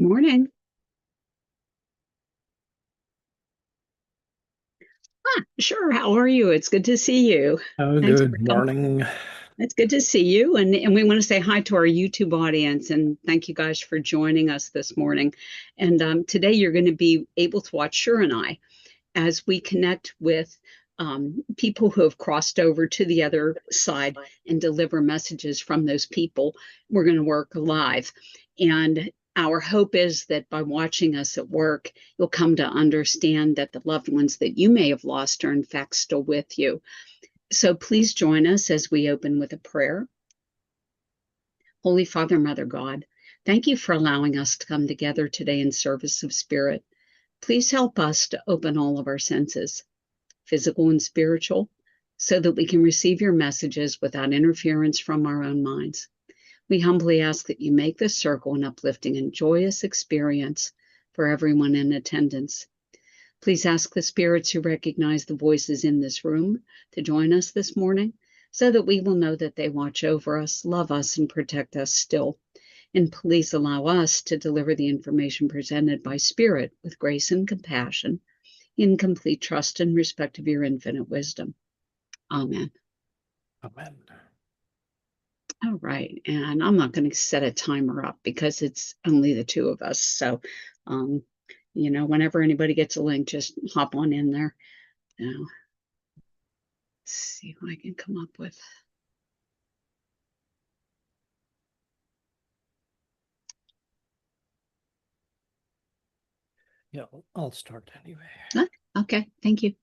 Morning. Sure. How are you? It's good to see you. Oh, Thanks for good coming. morning. It's good to see you. And we want to say hi to our YouTube audience and thank you guys for joining us this morning. And today you're going to be able to watch Shur and I as we connect with people who have crossed over to the other side and deliver messages from those people. We're going to work live. And our hope is that by watching us at work, you'll come to understand that the loved ones that you may have lost are in fact still with you. So please join us as we open with a prayer. Holy Father, Mother God, thank you for allowing us to come together today in service of spirit. Please help us to open all of our senses, physical and spiritual, so that we can receive your messages without interference from our own minds. We humbly ask that you make this circle an uplifting and joyous experience for everyone in attendance. Please ask the spirits who recognize the voices in this room to join us this morning so that we will know that they watch over us, love us, and protect us still. And please allow us to deliver the information presented by Spirit with grace and compassion, in complete trust and respect of your infinite wisdom. Amen. Amen. All right. And I'm not going to set a timer up because it's only the two of us. So, um, whenever anybody gets a link, just hop on in there. Now, let's see what I can come up with. Yeah, I'll start anyway. Okay. Thank you.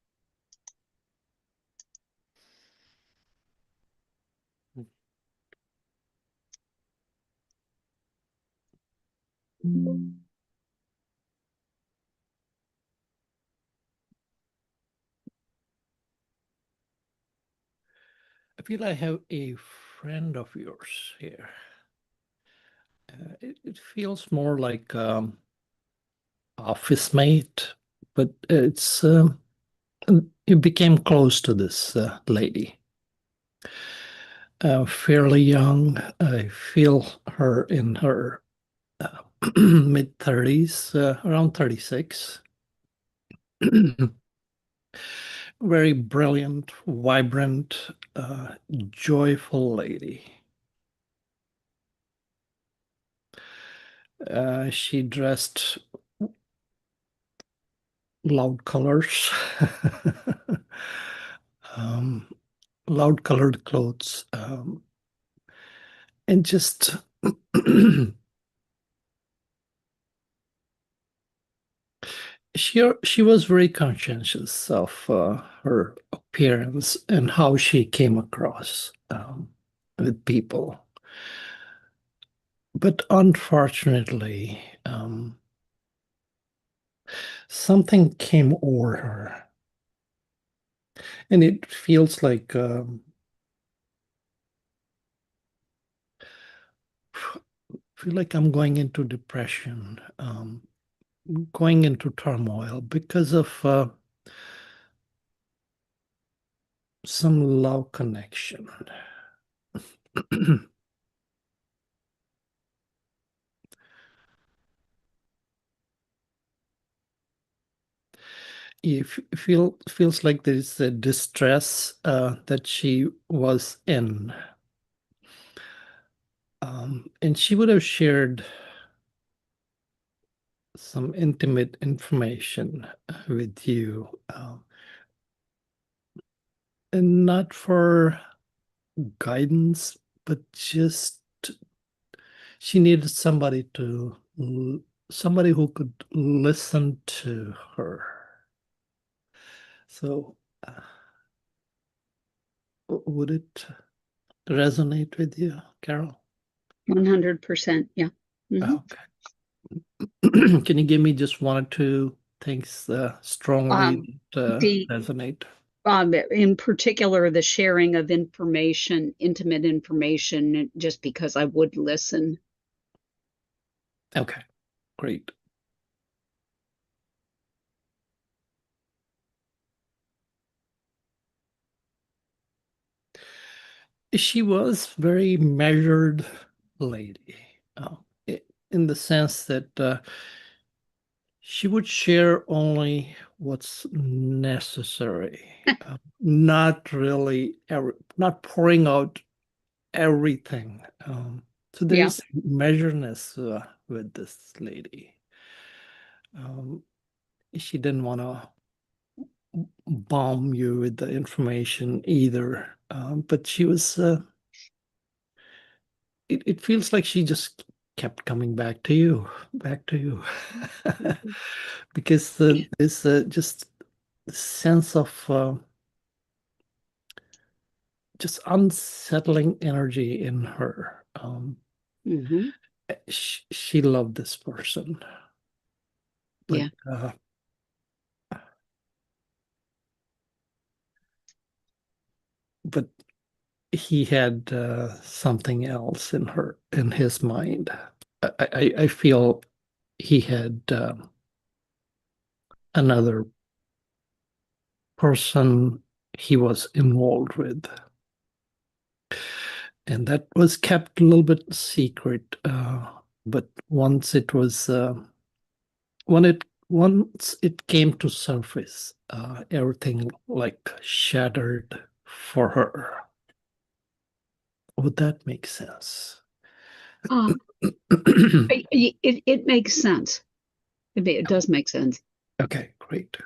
I feel I have a friend of yours here. It feels more like office mate, but you became close to this lady. Fairly young. I feel her in her mid 30s, around 36. Very brilliant, vibrant, joyful lady. She dressed loud colors, um, loud colored clothes, and just she was very conscientious of her appearance and how she came across with people. But unfortunately, something came over her, and it feels like feel like I'm going into depression, going into turmoil because of some love connection. Feels like there is a distress that she was in, and she would have shared some intimate information with you, and not for guidance, but just she needed somebody who could listen to her. So, would it resonate with you, Carol? 100%. Yeah. Mhm. Okay. Can you give me just one or two things strongly Um, that the resonate? in particular, the sharing of information, intimate information, just because I would listen. Okay, great. She was very measured lady. in the sense that she would share only what's necessary, not really, not pouring out everything. So Yeah. there's measureness with this lady. Um, she didn't want to bomb you with the information either, but she was. It feels like she just kept coming back to you, Mhm. because there's just sense of just unsettling energy in her. Mhm. She loved this person, but Yeah. but he had something else in his mind. I feel he had another person he was involved with, and that was kept a little bit secret. But once it came to surface, everything like shattered for her. Would that make sense? Uh, it makes sense. It does make sense. Okay, great.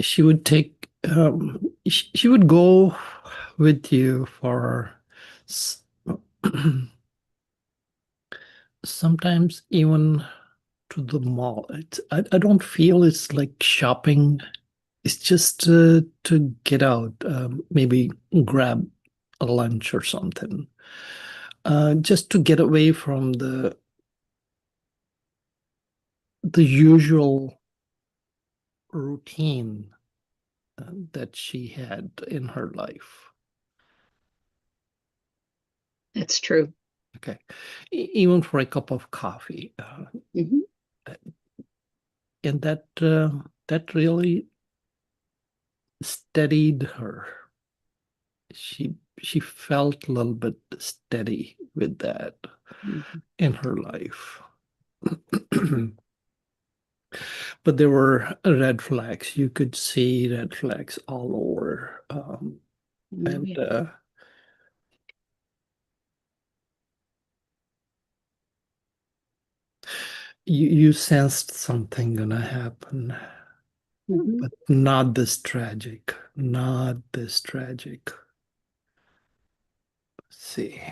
She would she would go with you for sometimes even to the mall. I don't feel it's like shopping. It's just to get out, maybe grab a lunch or something, just to get away from the usual routine that she had in her life. That's true. Okay, even for a cup of coffee, Hmm. and that really steadied her. She felt a little bit steady with that Hmm. in her life. But there were red flags. You could see red flags all over. Oh, And yeah. you sensed something gonna happen, Hmm. but not this tragic. Not this tragic. Let's see.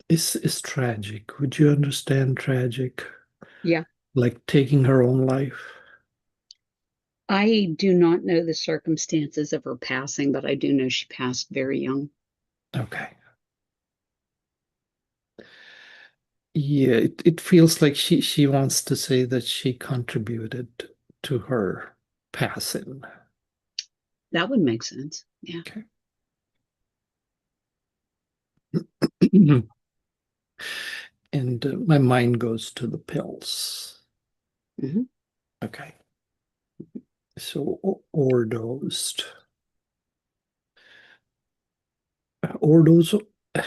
Is tragic. Would you understand tragic? Yeah. Like taking her own life? I do not know the circumstances of her passing, but I do know she passed very young. Okay. Yeah, it feels like she wants to say that she contributed to her passing. That would make sense. Yeah. Okay. And my mind goes to the pills. Hmm. Okay. So overdosed. Overdose,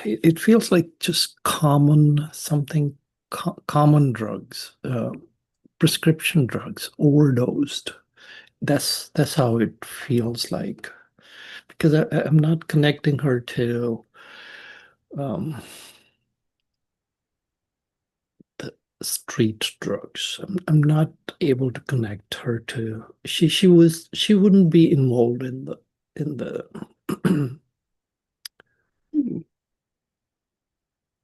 it feels like just common something, common drugs, prescription drugs, overdosed. That's how it feels like, because I'm not connecting her to um, the street drugs. I'm not able to connect her to. She wouldn't be involved in the Hmm.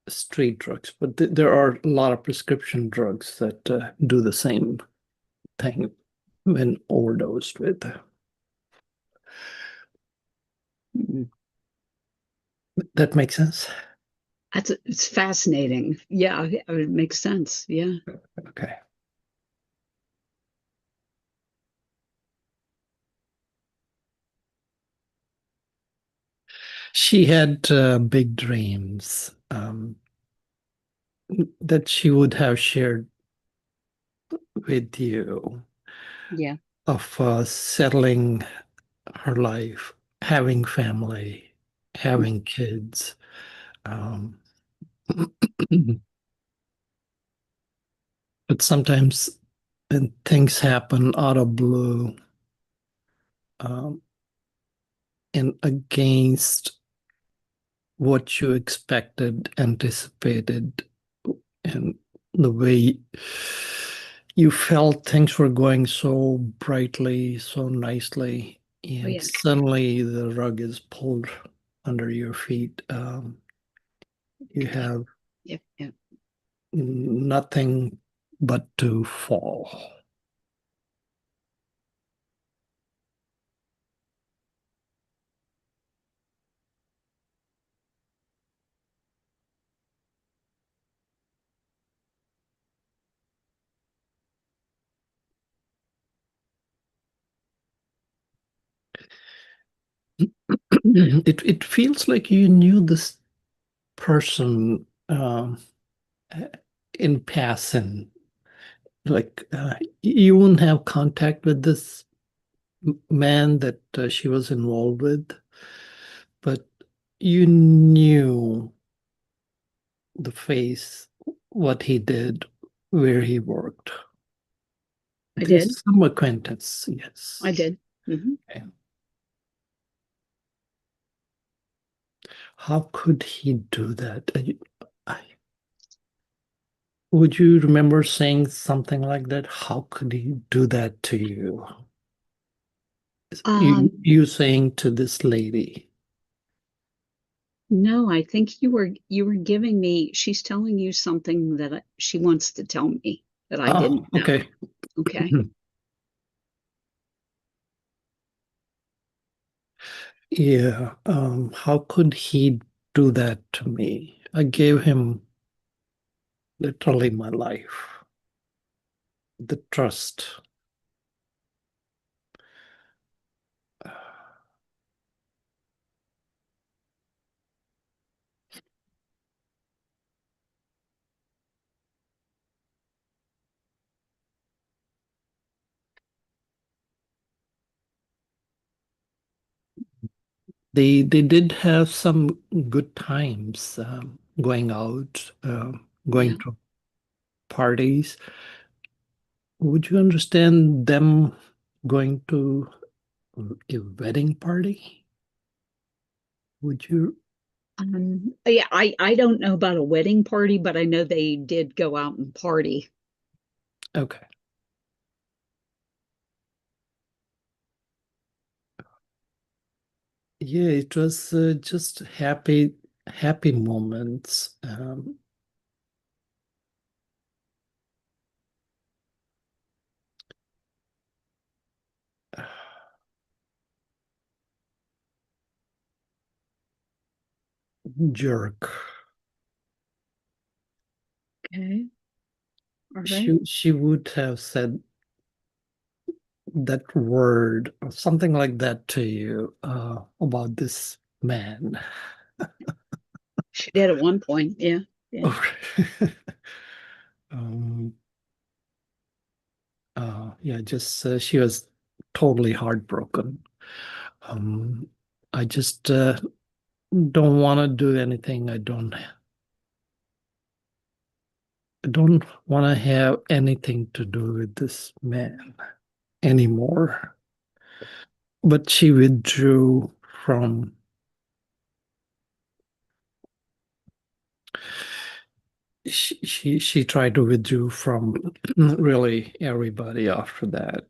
street drugs, but there are a lot of prescription drugs that do the same thing when overdosed with. Hmm. That makes sense. It's fascinating. Yeah, it makes sense. Yeah. Okay. She had big dreams that she would have shared with you Yeah. of settling her life, having family, having kids. Um, but sometimes when things happen out of blue um, and against what you expected, anticipated, and the way you felt things were going so brightly, so nicely, Oh and yeah. suddenly the rug is pulled under your feet. You Yeah. have Yeah. Yeah. nothing but to fall. It feels like you knew this person in passing. Like you wouldn't have contact with this man that she was involved with, but you knew the face, what he did, where he worked. I did. There's some acquaintance, I yes. did. Hmm. Okay. How could he do that? Would you remember saying something like that? How could he do that to you? You saying to this lady, No, I think you were giving me, she's telling you something that she wants to tell me that I oh, didn't know. okay. Okay. Yeah, how could he do that to me? I gave him literally my life, the trust. They did have some good times going out, Yeah. going to parties. Would you understand them going to a wedding party? Would you? Yeah, I don't know about a wedding party, but I know they did go out and party. Okay. Yeah, it was just happy moments. Jerk. Okay. All right. She would have said that word or something like that to you about this man. She did at one point. Yeah. Yeah. um, yeah, just she was totally heartbroken. Um, I just don't want to do anything. I don't want to have anything to do with this man anymore. But she withdrew from she tried to withdraw from really everybody after that.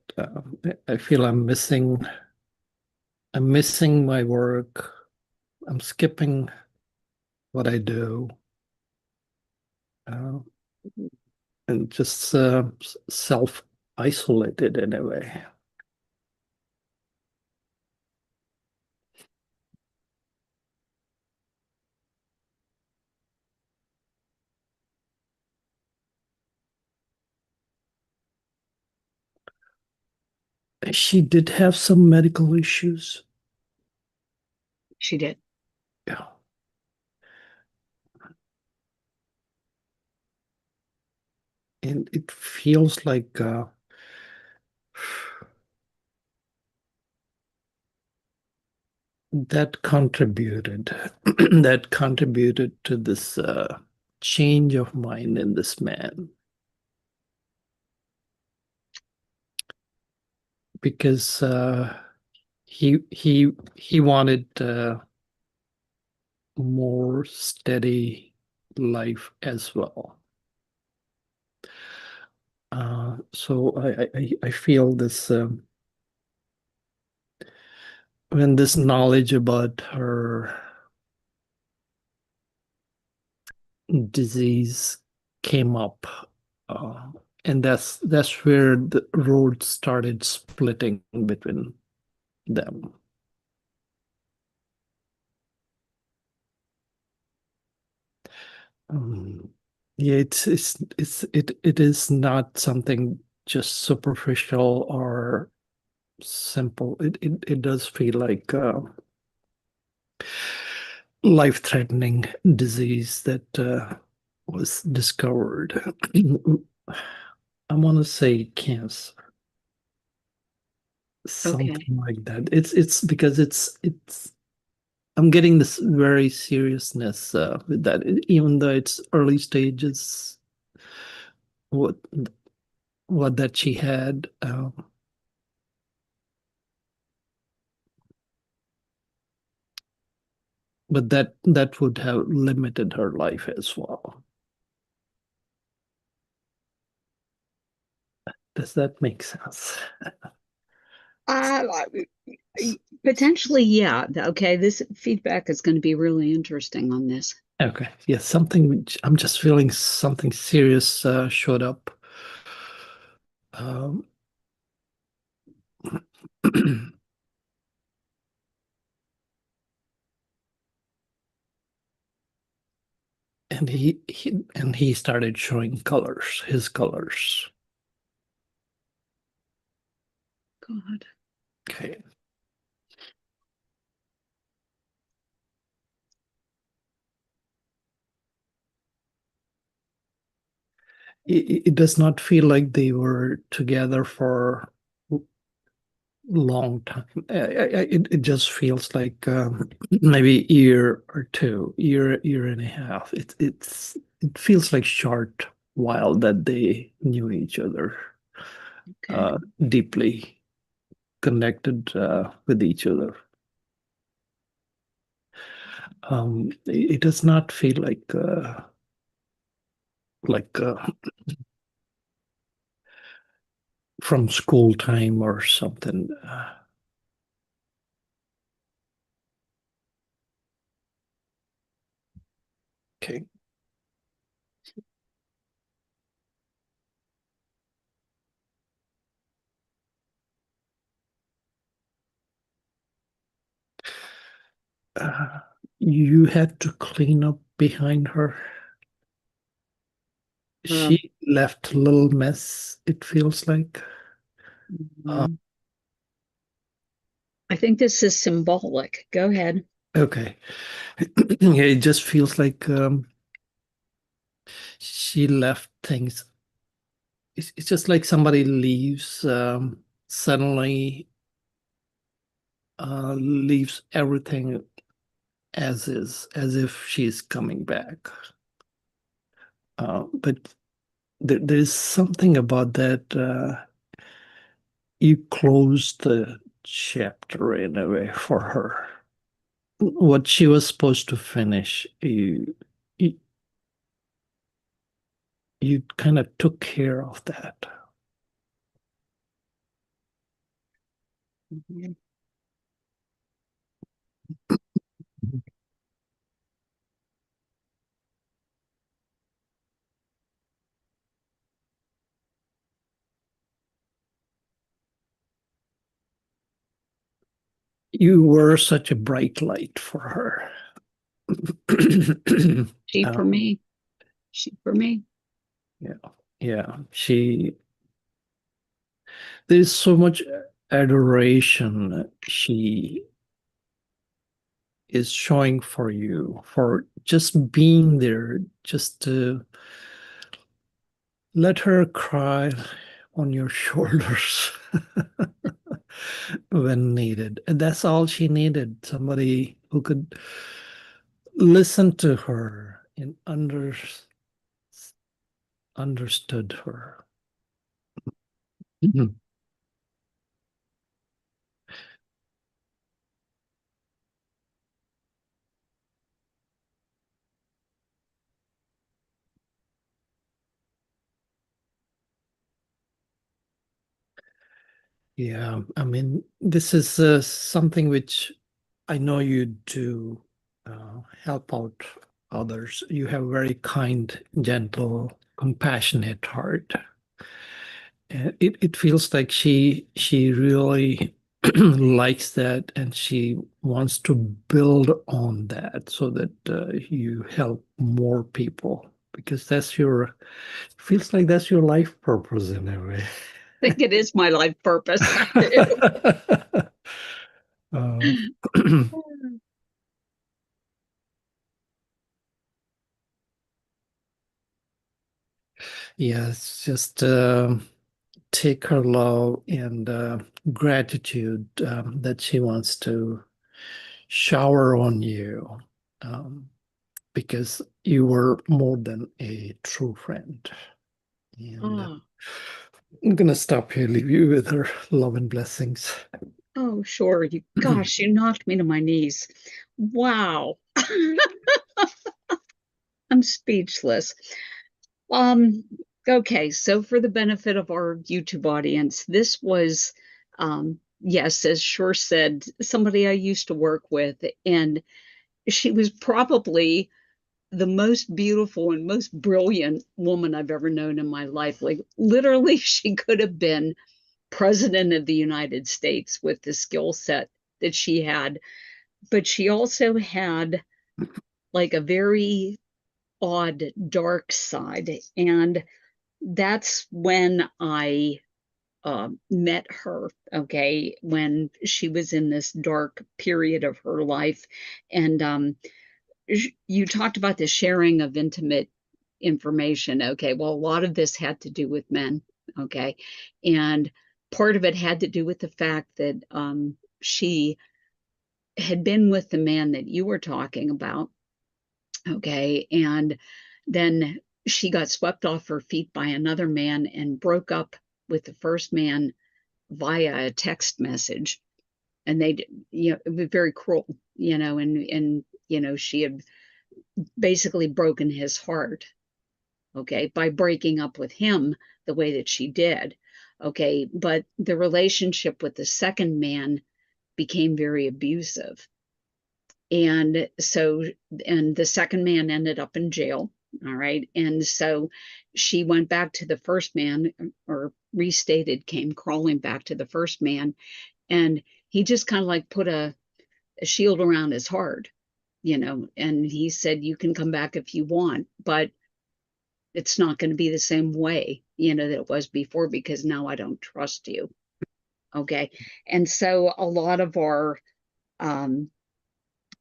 I feel I'm missing my work. I'm skipping what I do, uh, and just self isolated in a way. She did have some medical issues. She did. Yeah. And it feels like that contributed that contributed to this change of mind in this man, because he wanted more steady life as well. So I feel this when this knowledge about her disease came up, uh, and that's where the road started splitting between them. Um, yeah, it is not something just superficial or simple. It does feel like life-threatening disease that was discovered. I want to say cancer, Okay. something like that. It's because it's I'm getting this very seriousness with that, even though it's early stages. What what that she had, but that would have limited her life as well. Does that make sense? Uh, Potentially, yeah. Okay, this feedback is going to be really interesting on this. Okay, yeah, something I'm just feeling something serious showed up. Um, and he started showing colors, his colors. God. Okay. It does not feel like they were together for a long time. It just feels like maybe a year or two, year and a half. It feels like short while that they knew each other, Okay. deeply connected with each other. It does not feel like from school time or something. Okay. Uh, you had to clean up behind her. Um, She left a little mess, it feels like. Uh, mm, I think this is symbolic. Go ahead. okay. Yeah, it just feels like she left things. It's just like somebody leaves suddenly, leaves everything as is, as if she's coming back. But there's something about that. You closed the chapter in a way for her. What she was supposed to finish, you, you kind of took care of that. Mhm. You were such a bright light for her. She for um, me. She for me. yeah, yeah. There's so much adoration is showing for you, for just being there, just to let her cry on your shoulders when needed. And that's all she needed. Somebody who could listen to her and understood her. Mhm. Yeah, I mean, this is something which I know you do help out others. You have a very kind, gentle, compassionate heart. It feels like she really likes that, and she wants to build on that so that you help more people, because that's your feels like that's your life purpose in a way. I think it is my life purpose. I do. Uh, yes, just take her love and gratitude that she wants to shower on you, um, because you were more than a true friend. And Oh, I'm gonna stop here, leave you with her love and blessings. oh, sure. Gosh, you knocked me to my knees. Wow. I'm speechless. Um, okay, so for the benefit of our YouTube audience, this was, yes, as Shore said, somebody I used to work with, and she was probably the most beautiful and most brilliant woman I've ever known in my life. Like, literally, she could have been president of the United States with the skill set that she had. But she also had like a very odd, dark side. And that's when I met her, okay, when she was in this dark period of her life. And you talked about the sharing of intimate information. Okay, well, a lot of this had to do with men. Okay, and part of it had to do with the fact that she had been with the man that you were talking about. Okay, and then she got swept off her feet by another man and broke up with the first man via a text message. And they, it was very cruel, and she had basically broken his heart, okay, by breaking up with him the way that she did. Okay, but the relationship with the second man became very abusive. And so, and the second man ended up in jail. All right. And so she went back to the first man, or restated, came crawling back to the first man. And he just kind of like put a shield around his heart, and he said, you can come back if you want, but it's not going to be the same way, that it was before, because now I don't trust you. Okay. And so a lot of our um,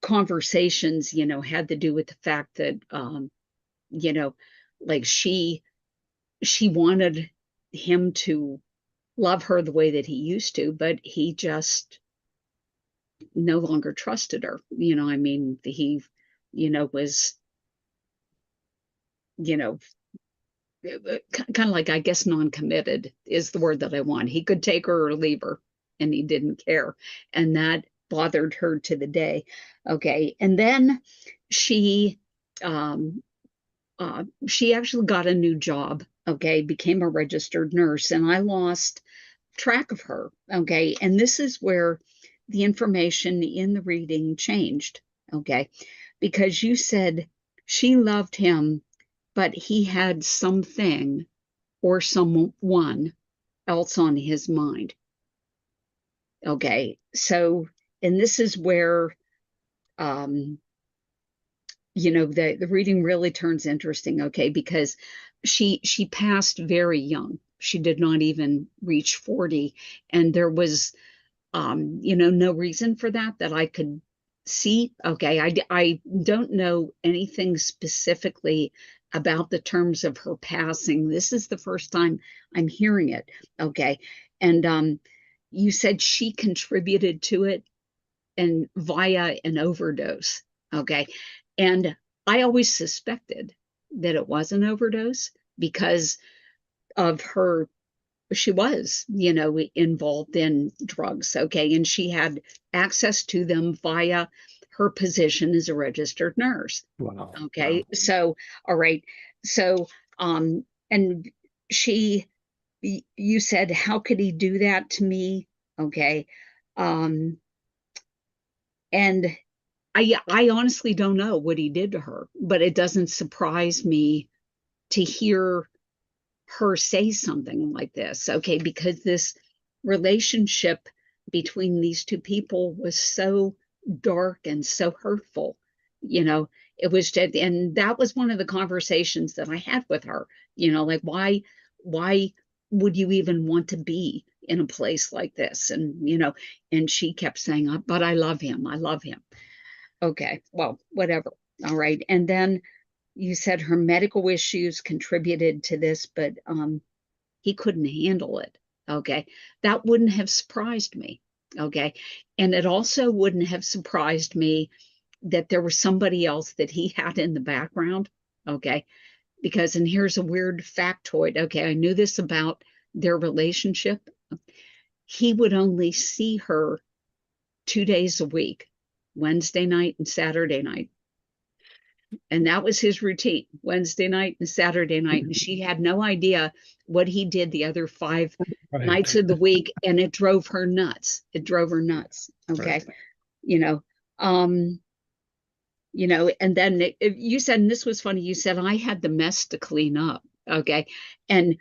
conversations, had to do with the fact that, you know, like she wanted him to love her the way that he used to, but he just no longer trusted her. I mean, he, was, you know, kind of like, I guess, non-committed is the word that I want. He could take her or leave her, and he didn't care. And that bothered her to the day. Okay. And then she, um, she actually got a new job. Okay. Became a registered nurse, and I lost track of her. Okay. And this is where the information in the reading changed. Okay. Because you said she loved him, but he had something or someone else on his mind. Okay. So, and this is where, um, the reading really turns interesting. Okay. Because she passed very young. She did not even reach 40. And there was, no reason for that I could See, okay, I don't know anything specifically about the terms of her passing. This is the first time I'm hearing it. Okay. And you said she contributed to it and via an overdose. Okay. And I always suspected that it was an overdose because of her, she was, involved in drugs. Okay. And she had access to them via her position as a registered nurse. Wow. Okay. So, all right. So, and she, you said, how could he do that to me? Okay. Um, and I honestly don't know what he did to her, but it doesn't surprise me to hear her say something like this, okay, because this relationship between these two people was so dark and so hurtful. You know, it was just, and that was one of the conversations that I had with her, like why would you even want to be in a place like this? And, and she kept saying, but I love him. I love him. Okay, well, whatever. All right. And then you said her medical issues contributed to this, but he couldn't handle it. Okay. That wouldn't have surprised me. Okay. And it also wouldn't have surprised me that there was somebody else that he had in the background. Okay. Because, and here's a weird factoid. Okay. I knew this about their relationship. He would only see her 2 days a week, Wednesday night and Saturday night. And that was his routine, Wednesday night and Saturday night. And she had no idea what he did the other 5 nights Right. of the week. And it drove her nuts. It drove her nuts. Okay. Right. You know, um, and then you said, and this was funny, you said, I had the mess to clean up. Okay. And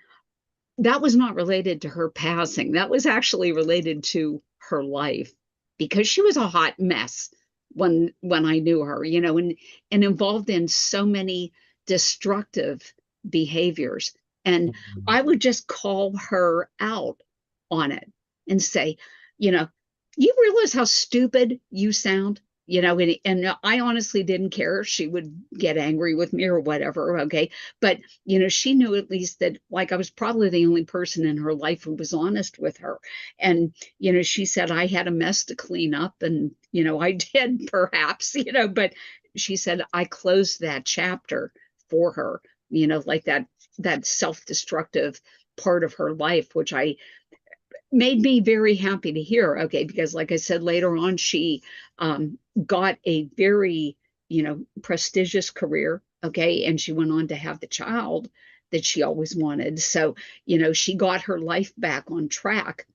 that was not related to her passing. That was actually related to her life because she was a hot mess when I knew her, and involved in so many destructive behaviors. And Mhm. I would just call her out on it and say, you know, you realize how stupid you sound? And I honestly didn't care if she would get angry with me or whatever. Okay. But she knew at least that, like, I was probably the only person in her life who was honest with her. And, she said I had a mess to clean up, and, I did perhaps, but she said I closed that chapter for her, like that self-destructive part of her life, which I made me very happy to hear. Okay, because like I said, later on, she got a very, prestigious career. Okay, and she went on to have the child that she always wanted. So, she got her life back on track,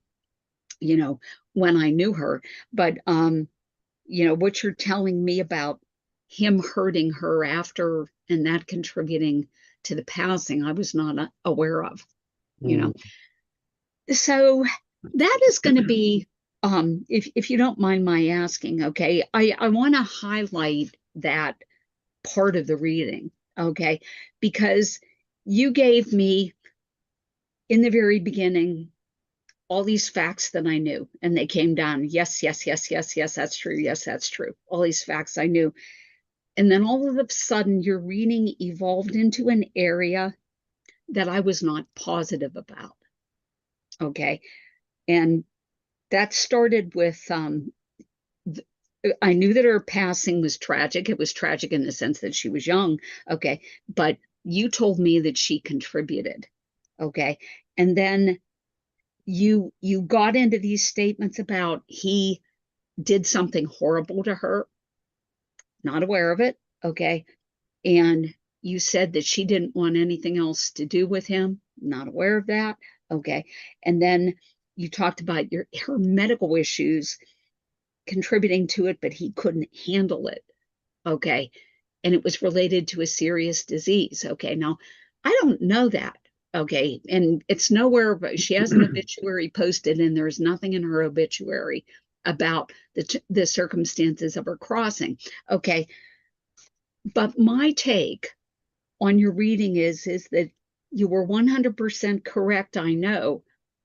you know, when I knew her. But, what you're telling me about him hurting her after and that contributing to the passing, I was not aware of, you know. Mm. So that is going to be, if you don't mind my asking, okay, I want to highlight that part of the reading, okay, because you gave me in the very beginning all these facts that I knew, and they came down. Yes, yes, yes, yes, yes, that's true. Yes, that's true. All these facts I knew. And then all of a sudden, your reading evolved into an area that I was not positive about, okay, and that started with I knew that her passing was tragic. It was tragic in the sense that she was young. Okay. But you told me that she contributed. Okay. And then you got into these statements about he did something horrible to her, not aware of it. Okay. And you said that she didn't want anything else to do with him, not aware of that. Okay. And then you talked about her medical issues contributing to it, but he couldn't handle it. Okay. And it was related to a serious disease. Okay. Now, I don't know that. Okay. And it's nowhere, but she has an obituary posted, and there's nothing in her obituary about the circumstances of her crossing. Okay. But my take on your reading is that you were 100% correct, I know,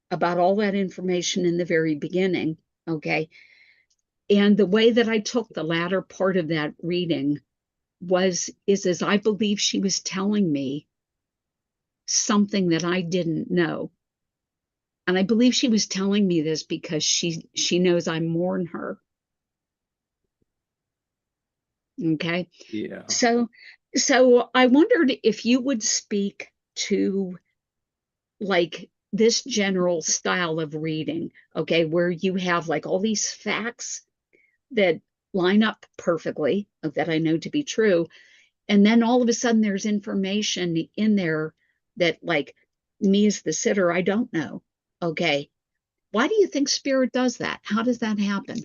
about all that information in the very beginning. Okay. And the way that I took the latter part of that reading is as I believe she was telling me something that I didn't know. And I believe she was telling me this because she knows I mourn her. Okay. Yeah. So I wondered if you would speak to like this general style of reading, okay, where you have like all these facts that line up perfectly, that I know to be true. And then all of a sudden there's information in there that, like, me as the sitter, I don't know. Okay. Why do you think spirit does that? How does that happen?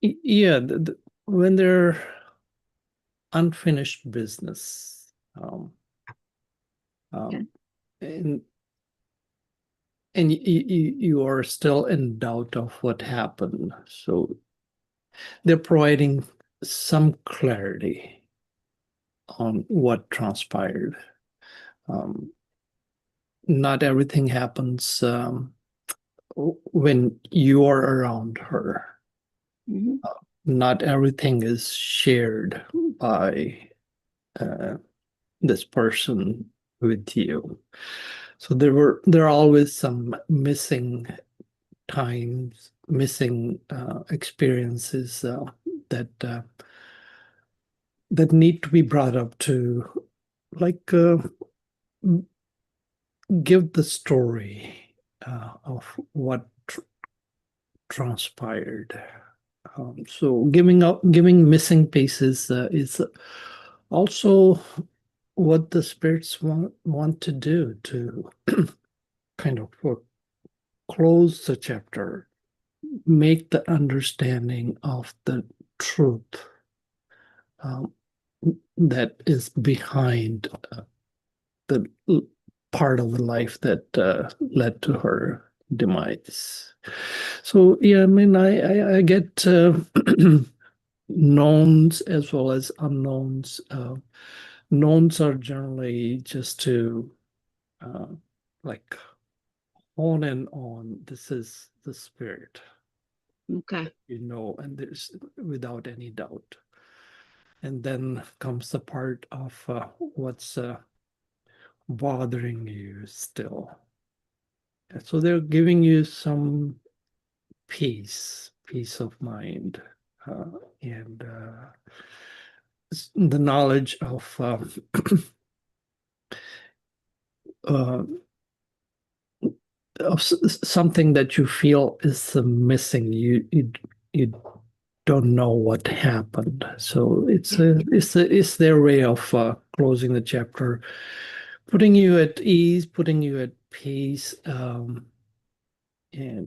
Yeah, when they're unfinished business, Okay. and you are still in doubt of what happened, so they're providing some clarity on what transpired. Um, Not everything happens when you are around her. Mhm. Not everything is shared by uh, this person with you. So there are always some missing times, missing experiences that that need to be brought up to, like, give the story of what transpired. So giving missing pieces is also what the spirits want to do, to kind of close the chapter, make the understanding of the truth that is behind the part of the life that led to her demise. So yeah, I mean, I get knowns as well as unknowns. Knowns are generally just to uh, like hone in on, this is the spirit, Okay. and there's without any doubt. And then comes the part of what's bothering you still. So they're giving you some peace of mind, and the knowledge of uh, something that you feel is missing. You don't know what happened. So it's their way of closing the chapter, putting you at ease, putting you at peace, and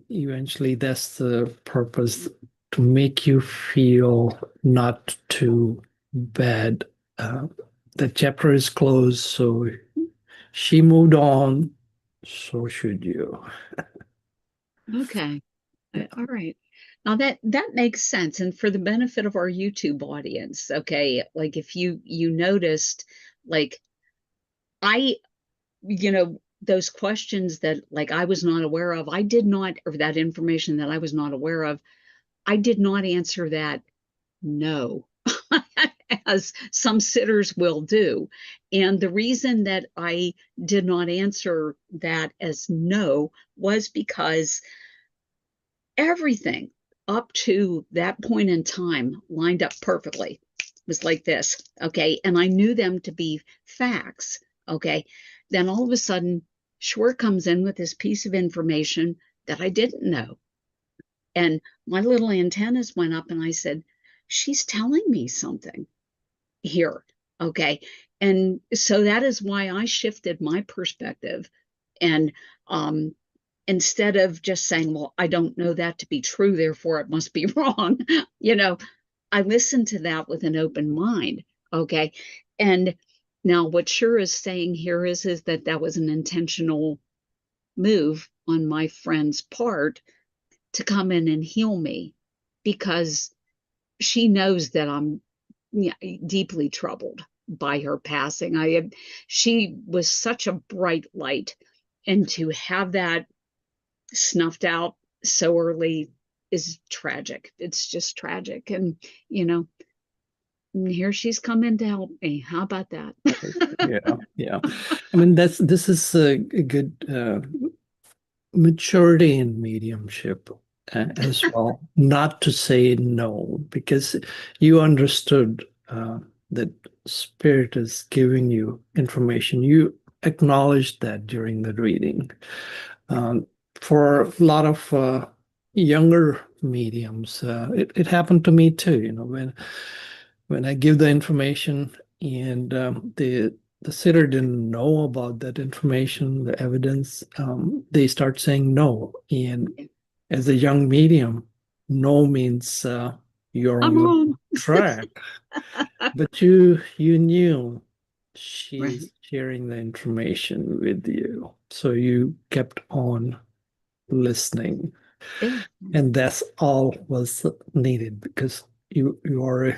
eventually that's the purpose, to make you feel not too bad. Uh, the chapter is closed, so she moved on, so should you. Okay. Yeah. All right. Now that makes sense. And for the benefit of our YouTube audience, okay, like if you noticed, like I, those questions that like I was not aware of, I did not, or that information that I was not aware of, I did not answer that no, as some sitters will do. And the reason that I did not answer that as no was because everything up to that point in time lined up perfectly. It was like this, okay? And I knew them to be facts, okay? Then all of a sudden, Schwer comes in with this piece of information that I didn't know. And my little antennas went up and I said, she's telling me something here, okay? And so that is why I shifted my perspective. And um, instead of just saying, well, I don't know that to be true, therefore it must be wrong, I listened to that with an open mind. Okay. And now what Shura is saying here is that that was an intentional move on my friend's part to come in and heal me, because she knows that I'm, yeah, deeply troubled by her passing. She was such a bright light, and to have that snuffed out so early is tragic. It's just tragic. And, you know, here she's come in to help me. How about that? Yeah, yeah. I mean, this is a good maturity in mediumship as well. Not to say no, because you understood that spirit is giving you information. You acknowledged that during the reading. Um, for a lot of younger mediums, it happened to me too. You know, when I give the information and the sitter didn't know about that information, the evidence, they start saying no. And as a young medium, no means you're on I'm the wrong. track. But you knew Right. she's sharing the information with you. So you kept on listening. Yeah. And that's all was needed because you were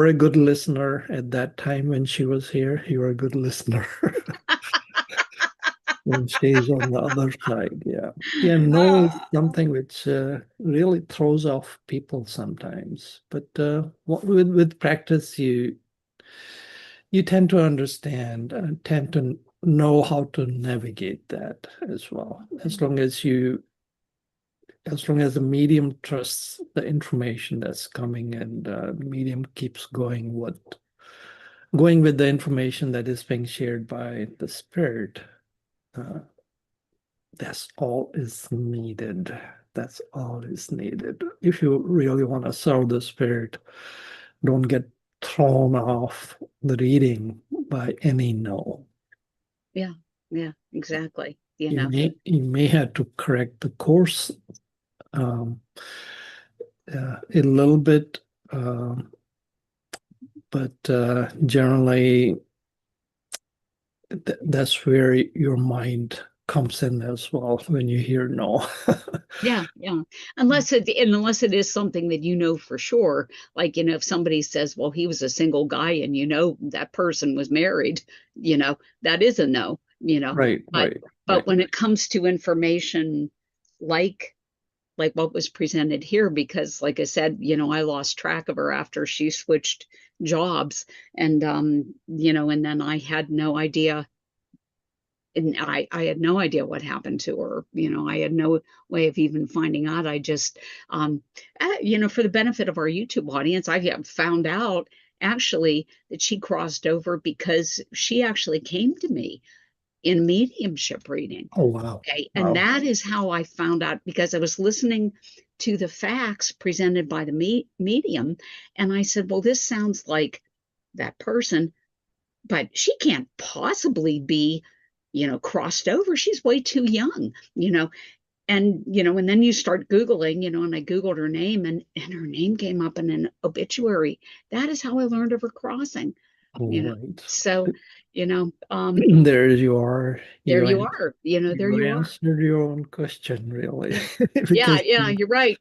a good listener at that time when she was here. You were a good listener when she's on the other side. Yeah. Yeah, no is something which really throws off people sometimes. But with practice, you tend to understand and tend to know how to navigate that as well. As long as the medium trusts the information that's coming and the medium keeps going with the information that is being shared by the spirit, uh, that's all is needed. That's all is needed. If you really want to serve the spirit, don't get thrown off the reading by any no. Yeah. Yeah. Exactly. You know. You may have to correct the course um, a little bit, but generally that's where your mind comes in as well when you hear no. Yeah, yeah. Unless it is something that you know for sure, like, if somebody says, well, he was a single guy and that person was married, that is a no. Right, But right, but right. when it comes to information like like what was presented here, because like I said, I lost track of her after she switched jobs, and then I had no idea, and I had no idea what happened to her. I had no way of even finding out. I just, for the benefit of our YouTube audience, I have found out actually that she crossed over because she actually came to me in mediumship reading. Oh, wow. Okay. And Wow. that is how I found out, because I was listening to the facts presented by the medium. And I said, well, this sounds like that person, but she can't possibly be, crossed over. She's way too young. And then you start Googling, and I Googled her name, and her name came up in an obituary. That is how I learned of her crossing, you All know. right. So, There you are. there You you an- are, there you you are. answered your own question, really. Yeah. Yeah, Because yeah, you're right.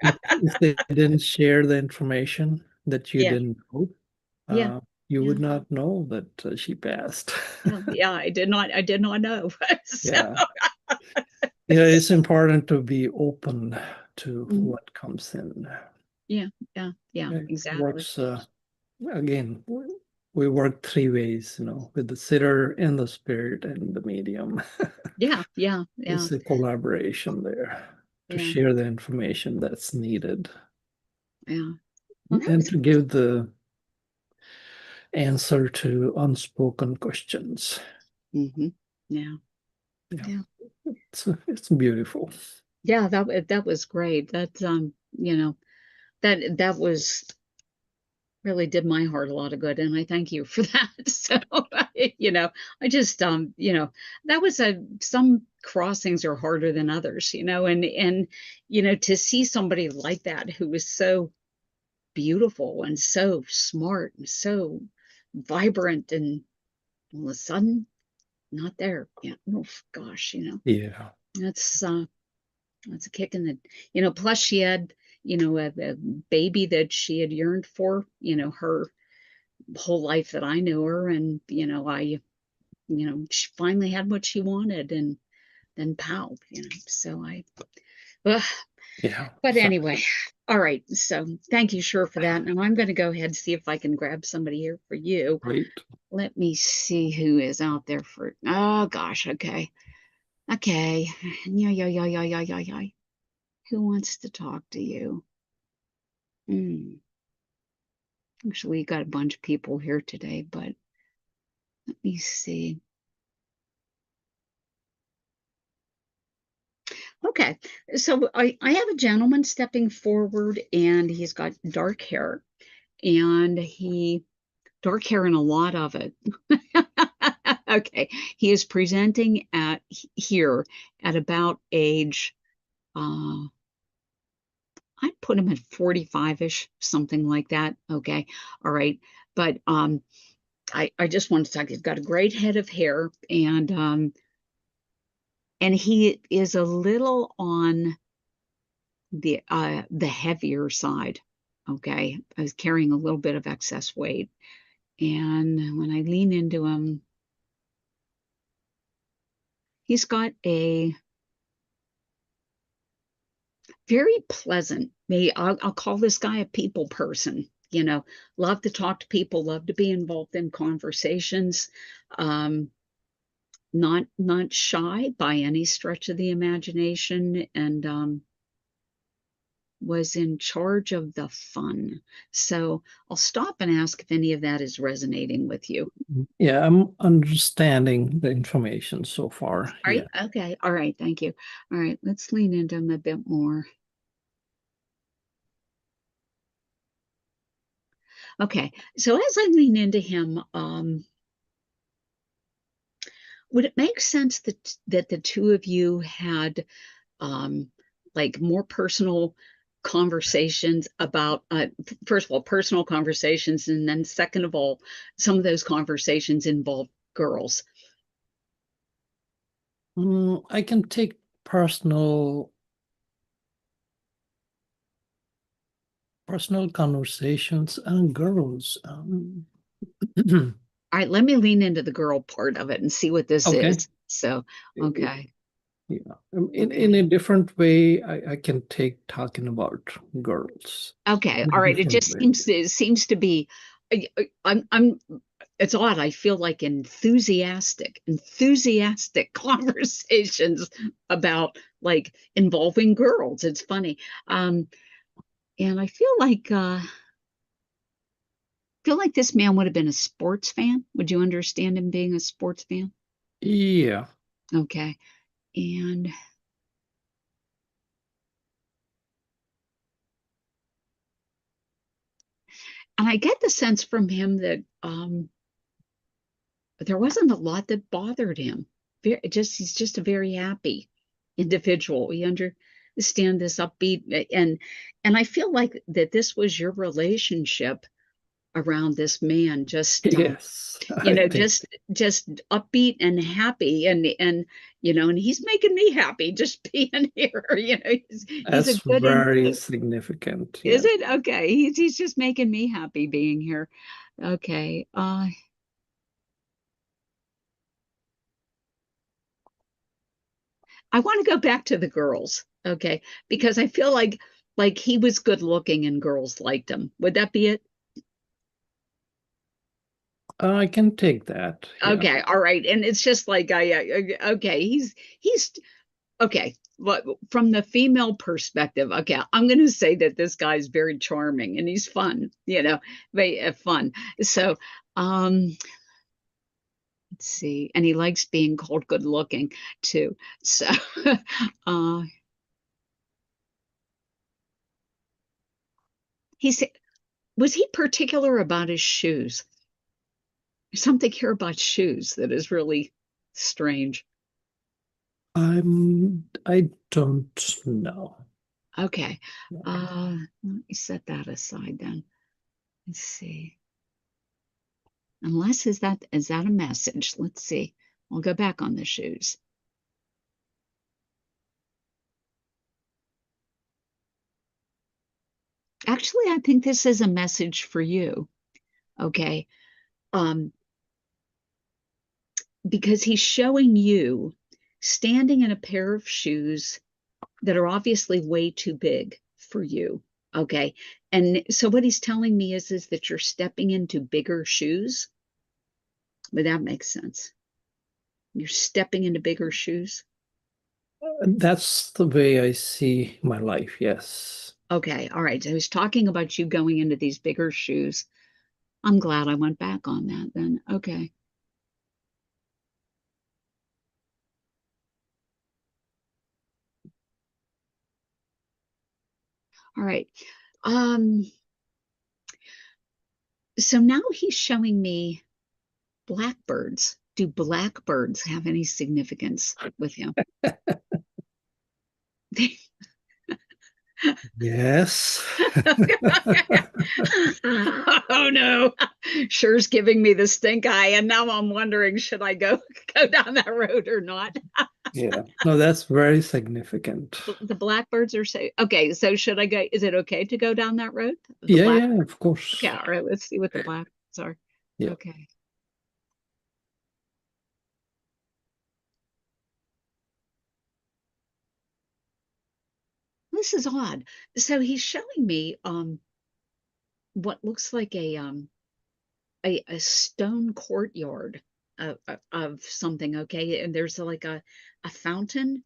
if they didn't share the information that you Yeah, didn't know, yeah, you yeah. would not know that she passed. Yeah, yeah, I did not know. So, Yeah. Yeah, it's important to be open to mhm. what comes in. Yeah, yeah, yeah, It exactly. works, again, we work three ways, with the sitter and the spirit and the medium. Yeah, yeah, yeah, It's a collaboration there to yeah, share the information that's needed yeah. Well, that and was to give the answer to unspoken questions. yeah, Yeah, yeah. it's beautiful. Yeah, that was great. That was really did my heart a lot of good, and I thank you for that. So, I just that was some crossings are harder than others, and to see somebody like that who was so beautiful and so smart and so vibrant, and all of a sudden not there. Yeah. Oh gosh, Yeah. that's that's a kick in the, plus she had, a baby that she had yearned for, her whole life that I knew her. And, she finally had what she wanted. And then pow, so Yeah. but So, anyway, all right. So thank you, sure, for that. Now I'm going to go ahead and see if I can grab somebody here for you. great. Let me see who is out there for, oh gosh, okay. Okay. Yeah, yeah, yeah, yeah, yeah, yeah, yeah. Who wants to talk to you? Actually, we got a bunch of people here today, but let me see. Okay, so I have a gentleman stepping forward, and he's got dark hair, and dark hair and a lot of it. Okay, he is presenting here at about age, I'd put him at 45-ish, something like that. Okay, all right, but I just want to talk. He's got a great head of hair, and he is a little on the heavier side. Okay, I was carrying a little bit of excess weight, and when I lean into him, he's got a very pleasant. I'll call this guy a people person. Love to talk to people, love to be involved in conversations. Um, not shy by any stretch of the imagination, and was in charge of the fun. So I'll stop and ask if any of that is resonating with you. Yeah, I'm understanding the information so far. All Yeah. right. Okay. All right. Thank you. All right. Let's lean into him a bit more. Okay. So as I lean into him, would it make sense that the two of you had like more personal conversations about first of all personal conversations, and then second of all some of those conversations involve girls? I can take personal conversations and girls. All right, let me lean into the girl part of it and see what this Okay. is. So okay. Yeah. In Okay. a different way, I can take talking about girls Okay. in a All right. It different just way. seems to be I'm it's odd. I feel like enthusiastic conversations about like involving girls. It's funny. Um and I feel like this man would have been a sports fan. Would you understand him being a sports fan? Yeah. Okay. And I get the sense from him that there wasn't a lot that bothered him. He's just a very happy individual. You understand this upbeat, and I feel like that this was your relationship around this man, just Yes, I think. just upbeat and happy, and he's making me happy just being here. He's a That's good very influence. significant. Is Yeah. it okay? He's just making me happy being here. Okay. I want to go back to the girls, okay? Because I feel like he was good looking and girls liked him. Would that be it? I can take that. Yeah. Okay, all right. And it's just like okay, he's okay. But from the female perspective, okay, I'm going to say that this guy's very charming and he's fun, very fun. So, let's see, and he likes being called good looking too. So, uh, he's was he particular about his shoes? Something here about shoes that is really strange. I don't know. Okay. Let me set that aside then. Let's see. Unless is that a message? Let's see. I'll go back on the shoes. Actually, I think this is a message for you. Okay. Um, because he's showing you standing in a pair of shoes that are obviously way too big for you. Okay. And so what he's telling me is that you're stepping into bigger shoes. But that makes sense. You're stepping into bigger shoes. That's the way I see my life, yes. Okay. All right. So he's talking about you going into these bigger shoes. I'm glad I went back on that then. Okay. All right. Um, so now he's showing me blackbirds. Do blackbirds have any significance with him? Yes. Oh no, sure's giving me the stink eye, and now I'm wondering, should I go down that road or not? Yeah. No, that's very significant. The blackbirds are say, okay, so should I go? Is it okay to go down that road? The Yeah, black, yeah, of okay, course. all right, let's see what the blackbirds are. Yeah. Okay. This is odd. So he's showing me what looks like a stone courtyard of something, okay? And there's like a fountain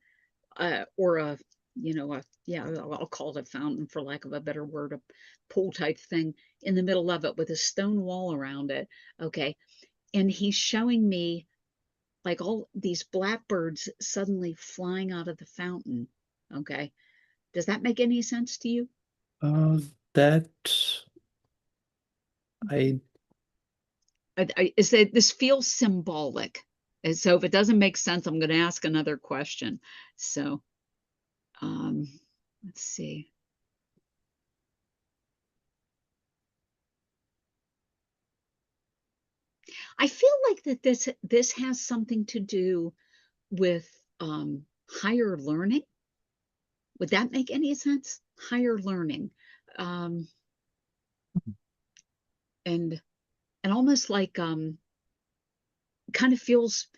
or a yeah, I'll call it a fountain for lack of a better word, a pool type thing in the middle of it with a stone wall around it. Okay. And he's showing me like all these blackbirds suddenly flying out of the fountain. Okay. Does that make any sense to you? Uh, that I Is that this feels symbolic? And so if it doesn't make sense, I'm going to ask another question. So, um, let's see. I feel like that this has something to do with higher learning. Would that make any sense? Higher learning. Um, and and almost like kind of feels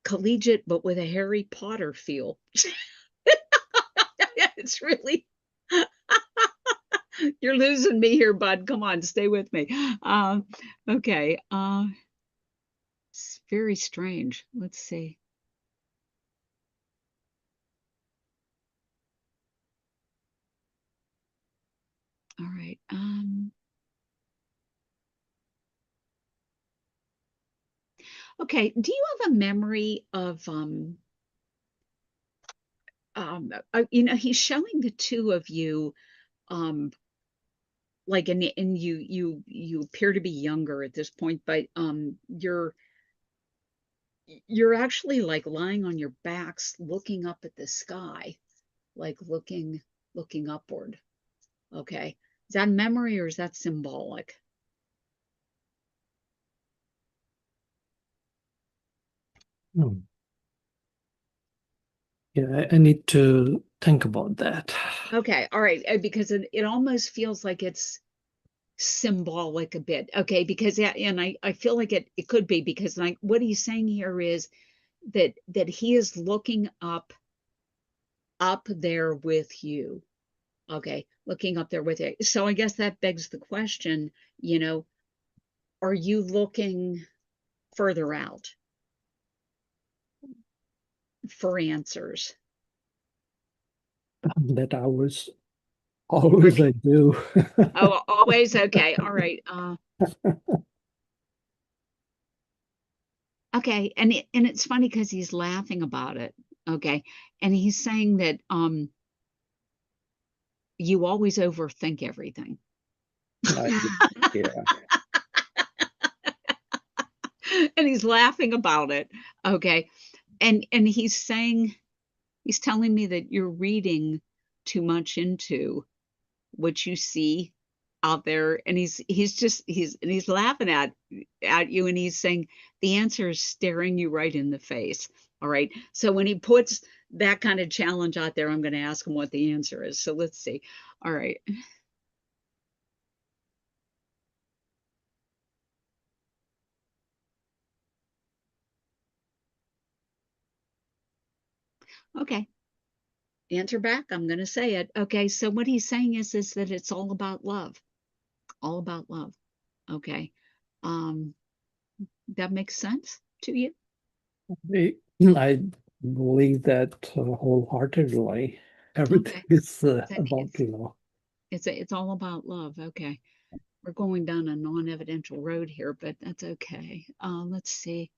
collegiate, but with a Harry Potter feel. It's really you're losing me here, bud. Come on, stay with me. Okay. It's very strange. Let's see. All right. Okay. Do you have a memory of he's showing the two of you um like and you appear to be younger at this point, but you're actually like lying on your backs looking up at the sky, like looking upward. Okay. Is that memory or is that symbolic? hmm. Yeah, I need to think about that. Okay, all right, because it almost feels like it's symbolic a bit. Okay, because yeah, and I feel like it could be because like what he's saying here is that he is looking up there with you. Okay, looking up there with you. So I guess that begs the question, you know, are you looking further out for answers? That always I do. Oh, always okay. All right. Okay, and it's funny because he's laughing about it. Okay, and he's saying that you always overthink everything. I, yeah. And he's laughing about it. Okay, and he's telling me that you're reading too much into what you see out there, and he's laughing at you, and he's saying the answer is staring you right in the face. All right, so when he puts that kind of challenge out there, I'm going to ask him what the answer is. So let's see. All right. Okay. Answer back. I'm going to say it. Okay. So what he's saying is that it's all about love. All about love. Okay. Um, that makes sense to you? I believe that wholeheartedly. Everything Okay. is That about love. it's all about love. Okay. We're going down a non-evidential road here, but that's okay. Let's see.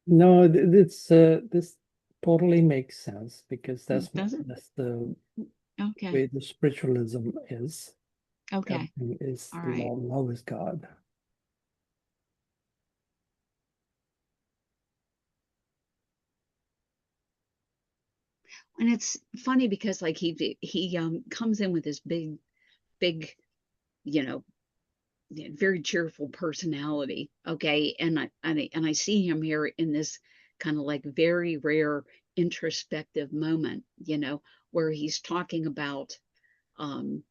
No, this totally makes sense because Does it? that's the Okay. way the spiritualism is. Okay. Everything is All right. love. Love is God. And it's funny because like he comes in with this big, you know, very cheerful personality. Okay. And I see him here in this kind of like very rare introspective moment, where he's talking about um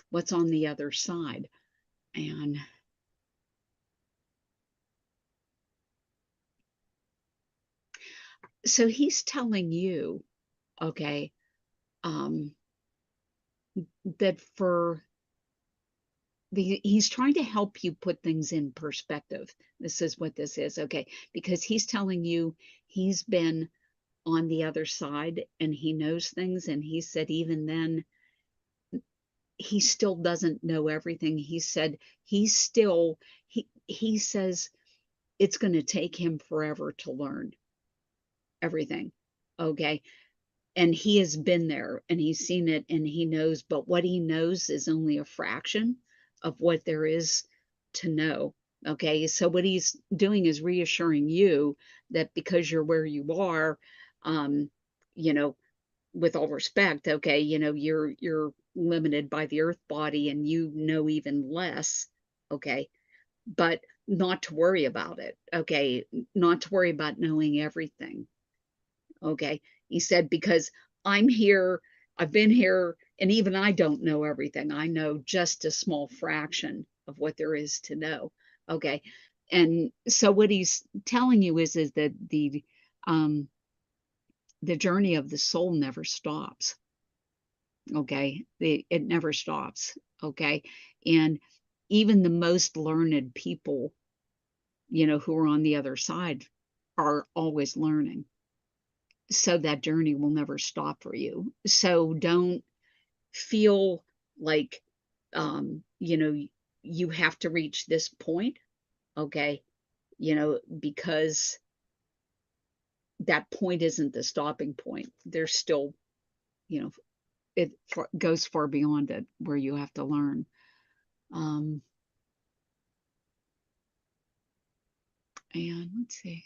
what's on the other side. And so he's telling you, okay, um, that he's trying to help you put things in perspective. This is what this is, okay? Because he's telling you he's been on the other side and he knows things. And he said, even then, he still doesn't know everything. He said, he says it's going to take him forever to learn everything. Okay. And he has been there and he's seen it and he knows, but what he knows is only a fraction of what there is to know. Okay, so what he's doing is reassuring you that because you're where you are, um, you know, with all respect, okay, you're limited by the earth body and you know even less, okay, but not to worry about it, okay, not to worry about knowing everything. Okay. He said, because I'm here, I've been here, and even I don't know everything. I know just a small fraction of what there is to know. Okay. And so what he's telling you is that um the journey of the soul never stops. Okay. It never stops. Okay. And even the most learned people, who are on the other side are always learning, so that journey will never stop for you. So don't feel like um, you know, you have to reach this point, okay? Because that point isn't the stopping point. There's still, you know, goes far beyond it where you have to learn. Um, and let's see.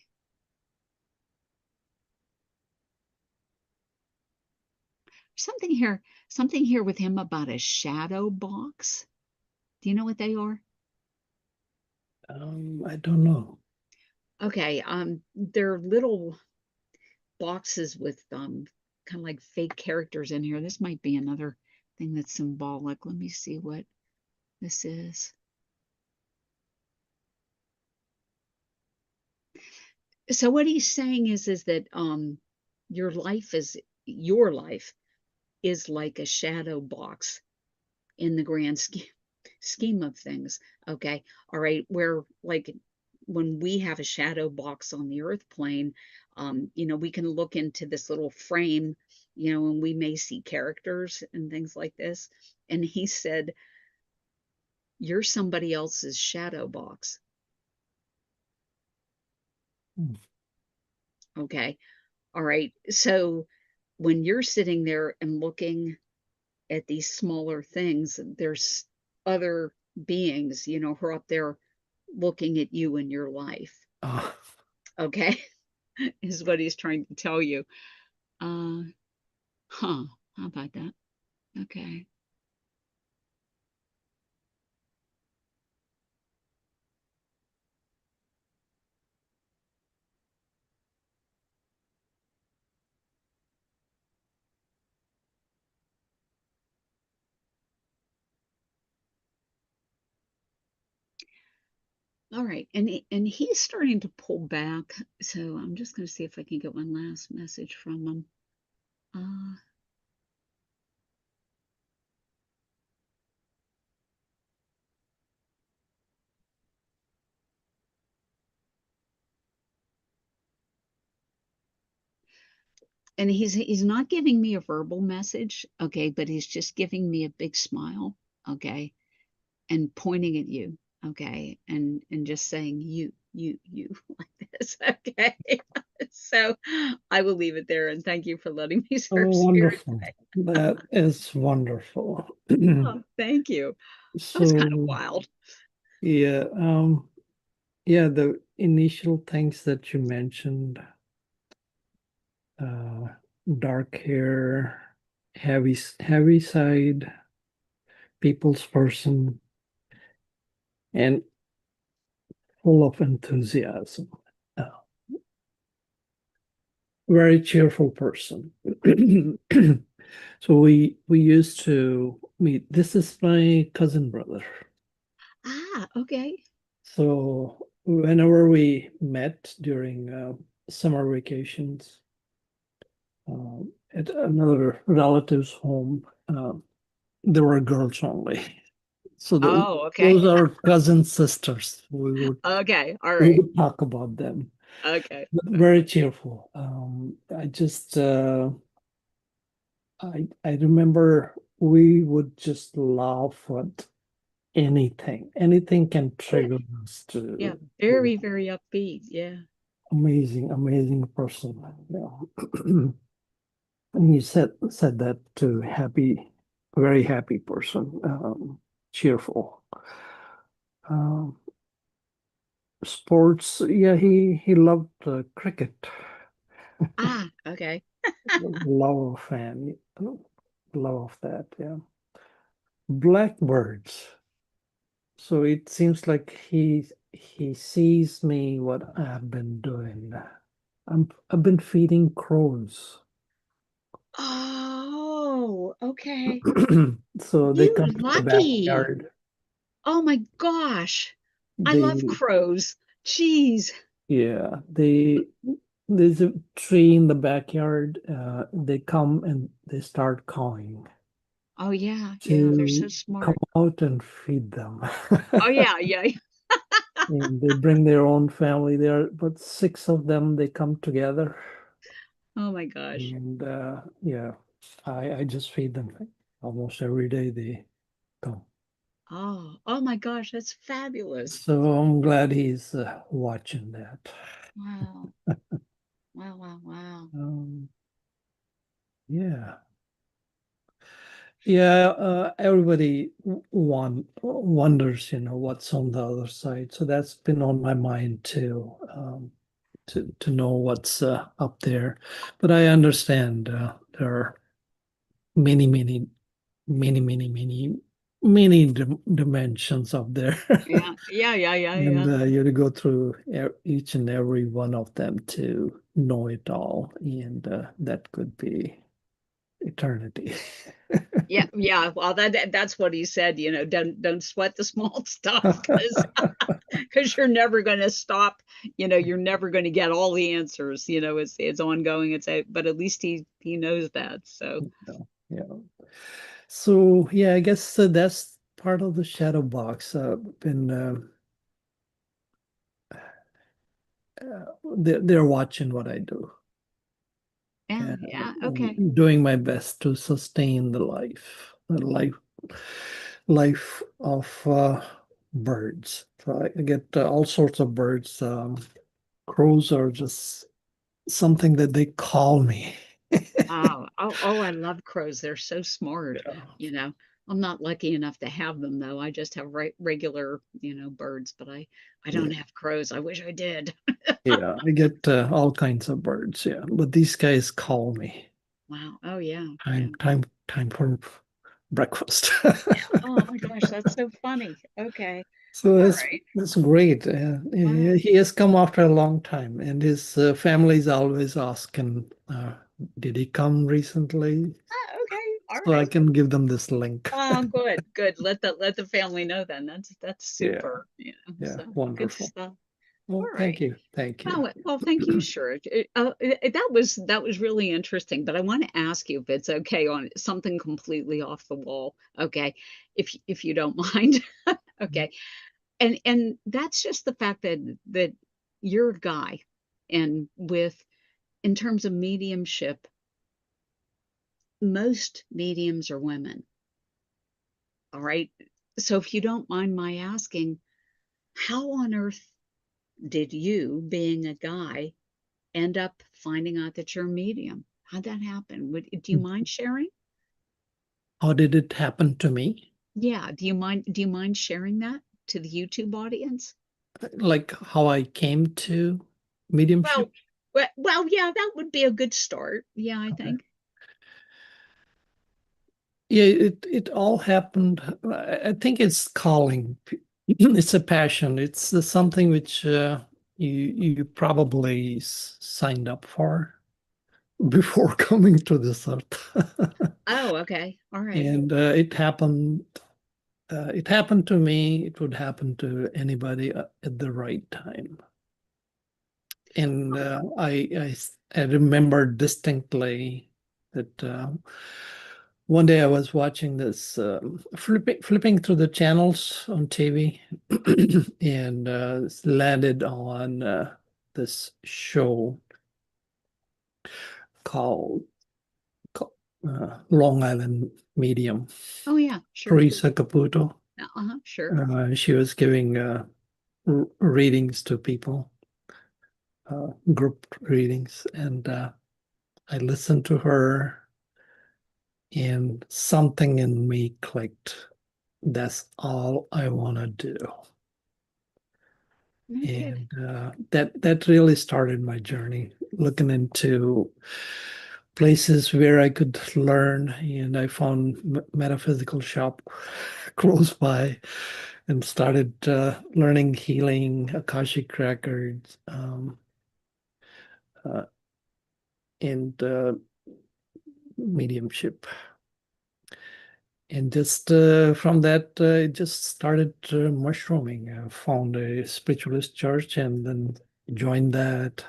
Something here with him about a shadow box. Do you know what they are? I don't know. Okay, they're little boxes with kind of like fake characters in here. This might be another thing that's symbolic. Let me see what this is. So what he's saying is that your life is like a shadow box in the grand scheme of things. Okay. All right. Where like when we have a shadow box on the earth plane, we can look into this little frame, and we may see characters and things like this. And he said, you're somebody else's shadow box. Hmm. Okay. All right. So when you're sitting there and looking at these smaller things, there's other beings, who are up there looking at you in your life. Ah, Okay. Is what he's trying to tell you. Uh, huh. How about that? Okay. All right. And he's starting to pull back. So I'm just going to see if I can get one last message from him. Uh, and he's not giving me a verbal message, okay, but he's just giving me a big smile, okay, and pointing at you, okay, and just saying you like this, okay. So I will leave it there and thank you for letting me Oh, serve spirit wonderful. today. That is wonderful. Oh, thank you. That was kind of So, wild. yeah, yeah, the initial things that you mentioned, uh, dark hair, heavy side, people's person, and full of enthusiasm. Uh, Very cheerful person. So we used to meet. This is my cousin brother. Ah, okay. So whenever we met during summer vacations at another relative's home, there were girls only. So Oh, okay. those are cousin sisters. Okay. All We right. would talk about them. Okay. But very cheerful. I just I remember we would just laugh at anything. Anything can Yeah. trigger us Yeah. to Very, very upbeat. Yeah. amazing person. Yeah. And you said that to happy, very happy person, cheerful. Um, Sports, yeah, he loved cricket. Ah, okay. Love fan, love of that. Yeah, blackbirds. So it seems like he sees me what I've been doing. I've been feeding crows. Oh, okay. So they You come to the lucky. backyard. Oh my gosh. I love They crows. Jeez. Yeah, there's a tree in the backyard. They come and they start calling Oh yeah, yeah, they're so to come smart. out and feed them. Oh yeah, yeah. And they bring their own family there, but six of them they come together. Oh my gosh. And yeah, I just feed them almost every day they come. Oh, oh my gosh, that's fabulous. So I'm glad he's watching that. Wow. Wow, wow, wow. Um, yeah. Yeah, everybody wonders, what's on the other side. So that's been on my mind too, to know what's up there. But I understand there are many, many, many, many, many, many dimensions up there, Yeah, yeah, yeah, yeah, and yeah. you have to go through each and every one of them to know it all, and that could be eternity. Yeah, yeah. Well, that's what he said, don't sweat the small stuff because you're never going to stop, you're never going to get all the answers, it's ongoing. But at least he knows that. So, Yeah. So yeah, I guess that's part of the shadow box. Been they're watching what I do yeah, and, yeah, okay. and doing my best to sustain the life of birds. So I get all sorts of birds. Crows are just something that they call me. Oh, oh, oh, I love crows. They're so smart, Yeah. you know. I'm not lucky enough to have them though. I just have regular, birds, but I don't have crows. I wish I did. Yeah, I get all kinds of birds. Yeah, but these guys call me. Wow. Oh yeah. Yeah. Time for breakfast. Oh my gosh, that's so funny. Okay. So All that's right. that's great. Wow. He has come after a long time, and his family is always asking, "Did he come recently?" Ah, okay. All So I right. can give them this link. Oh, good, good. Let the family know then. That's Yeah, super, yeah, so good wonderful. stuff. Well, All thank right. you. Thank you. Well, thank you, sure. That was really interesting, but I want to ask you if it's okay on something completely off the wall. Okay, if you don't mind. Okay. And that's just the fact that you're a guy, and with in terms of mediumship, most mediums are women. All right. So if you don't mind my asking, how on earth did you, being a guy, end up finding out that you're a medium? How'd that happen? Do you mind sharing? How did it happen to me? Yeah, do you mind sharing that to the YouTube audience? Like how I came to mediumship? Well, well, yeah, that would be a good start. Yeah, I Okay. think. Yeah, it all happened. I think it's calling. It's a passion. It's something which you probably signed up for before coming to this earth. Oh, okay. All right. And it happened. It happened to me. It would happen to anybody at the right time. And I remember distinctly that one day I was watching this, flipping through the channels on TV, and landed on this show called, called Long Island Medium, Oh, yeah, sure. Teresa Caputo. Uh-huh, sure. She was giving readings to people, group readings, and I listened to her, and something in me clicked. That's all I want to do. No kid. And that really started my journey, looking into places where I could learn. And I found metaphysical shop close by, and started learning healing, Akashic records, uh, and mediumship. And just from that, it just started mushrooming. I found a spiritualist church and then joined that,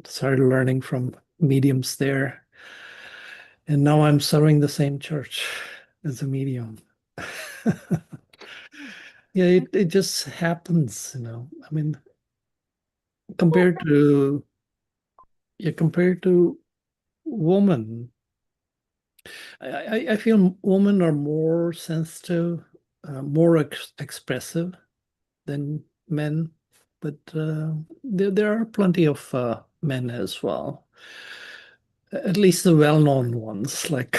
started learning from mediums there. And now I'm serving the same church as a medium. Yeah, it just happens. I mean, Well, compared to yeah, compared to women, I feel women are more sensitive, more expressive than men, but there are plenty of men as well. At least the well-known ones, like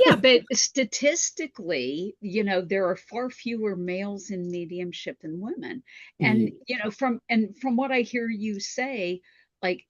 yeah, but statistically, there are far fewer males in mediumship than women. And, from what I hear you say, like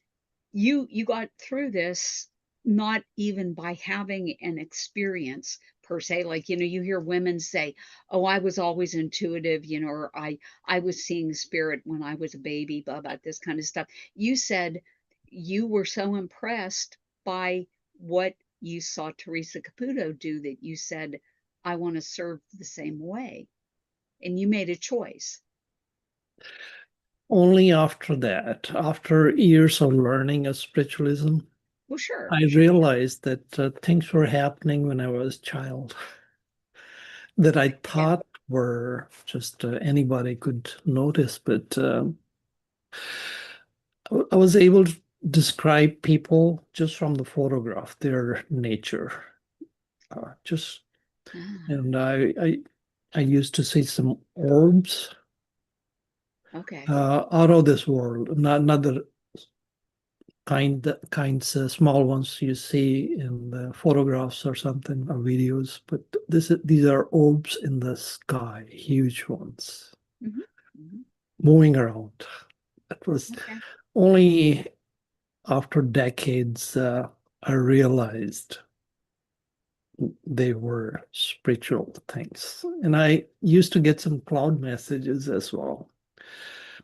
you got through this not even by having an experience per se. Like, you hear women say, "Oh, I was always intuitive," or I was seeing spirit when I was a baby, blah, blah, this kind of stuff. You said you were so impressed by what you saw Teresa Caputo do that you said, "I want to serve the same way." And you made a choice. only after that, after years of learning of spiritualism, Well, sure, I sure. realized that things were happening when I was a child that I Yeah. thought were just anybody could notice, but I was able to describe people just from the photograph, their nature. Just Ah, and I used to see some orbs okay. out of this world, not the kinds small ones you see in the photographs or something or videos, but these are orbs in the sky, huge ones Hmm. Hmm. moving around. That was Okay. only after decades I realized they were spiritual things. And I used to get some cloud messages as well,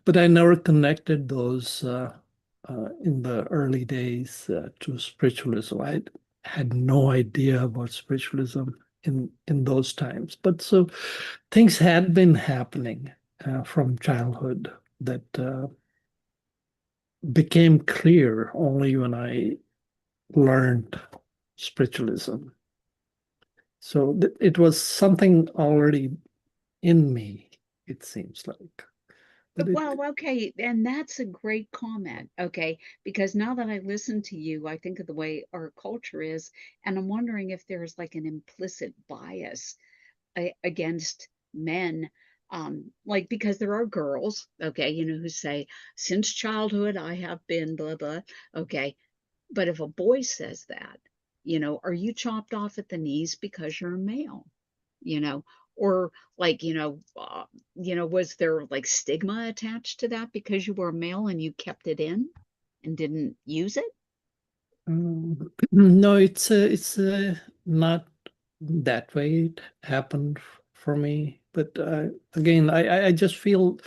but I never connected those in the early days to spiritualism. I had no idea about spiritualism in those times. But so things had been happening from childhood. that became clear only when I learned spiritualism. So it was something already in me, it seems like. But it, Well, okay, and that's a great comment, okay, because now that I listen to you, I think of the way our culture is, and I'm wondering if there's like an implicit bias against men. Like because there are girls, okay, who say, since childhood I have been blah blah, okay, but if a boy says that, are you chopped off at the knees because you're a male? you know, or like, was there like stigma attached to that because you were a male and you kept it in and didn't use it? no, it's not that way it happened for me. But again, I just feel